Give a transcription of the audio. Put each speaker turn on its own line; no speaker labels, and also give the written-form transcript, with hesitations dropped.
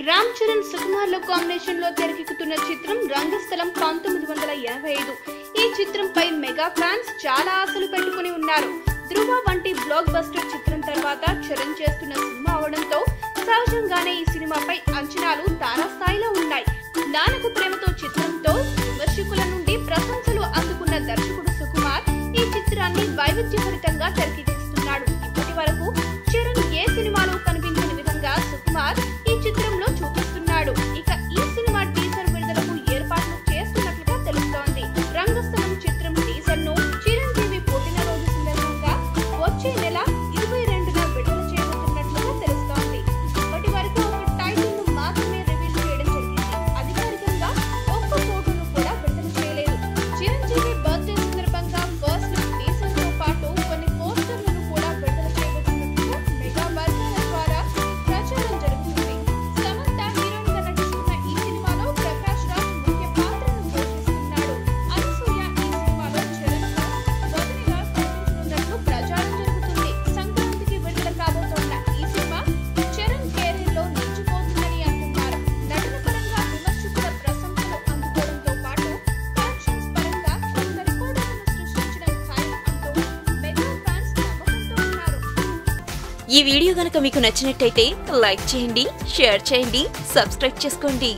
Ram Charan సుకుమార్ల combination లో తెరకెక్కుతున్న చిత్రం రంగస్థలం 1985. ఈ చిత్రంపై మెగా ఫ్యాన్స్ చాలా ఆశలు పెట్టుకుని ఉన్నారు. ధృవ వంటి బ్లాక్ బస్టర్ చిత్రం తర్వాత చరణ్ చేస్తున్న సినిమా అవడంతో సహజంగానే ఈ సినిమాపై అంచనాలు తారాస్థాయిలో ఉన్నాయి. నాన్నకు ప్రేమతో చిత్రంతో విమర్శకుల నుండి ప్రశంసలు అందుకున్న దర్శకుడు సుకుమార్ ఈ చిత్రాన్ని వైవిధ్యభరితంగా తెరకెక్కిస్తున్నాడు. ఇప్పటి వరకు చరణ్ ఏ సినిమాలో కనిపించని విధంగా సుకుమార్ ఈ చిత్రంలో చూపిస్తున్నాడు. ఇక ఈ సినిమా టీజర్ విడుదలకు ఏర్పాట్లు చేస్తున్నట్లుగా తెలుస్తోంది. రంగస్థలం చిత్రం టీజర్ ను చిరంజీవి పుట్టినరోజు సందర్భంగా వచ్చే నెల 22న విడుదల చేయబోతున్నట్లుగా తెలుస్తోంది. ఇప్పటి వరకు ఒక టైటిల్ ను మాత్రమే రివీల్ చేయడం జరిగింది. అధికారికంగా ఒక్క ఫోటోను కూడా విడుదల చేయలేదు. చిరంజీవి బర్త్డే సందర్భంగా ఫస్ట్ లుక్ టీజర్ తో పాటు కొన్ని పోస్టర్లను కూడా విడుదల చేయబోతున్నట్లుగా మెగా వర్గాల ద్వారా ప్రచారం జరుగుతుంది. సమంత హీరోయిన్ గా నటిస్తున్న ఈ సినిమాలో ప్రకాష్ రాజ్ ముఖ్య పాత్రను పోషిస్తున్నాడు. అనసూయ ఈ సినిమాలో చరణ్ వదినగా కనిపించనున్నట్లు ప్రచారం జరుగుతుంది. సంక్రాంతికి విడుదల కాబోతున్న ఈ సినిమా చరణ్ కెరీర్ లో నిలిచిపోతుందని అంటున్నారు. నటన పరంగా విమర్శకుల ప్రశంసలు అందుకోవడంతో పాటు కలెక్షన్స్ పరంగా కొత్త రికార్డులను సృష్టించడం ఖాయం అంటూ మెగా ఫ్యాన్స్ నమ్మకంతో ఉన్నారు.
ఈ వీడియో గనుక మీకు నచ్చినట్టయితే లైక్ చేయండి, షేర్ చేయండి, సబ్స్క్రైబ్ చేసుకోండి.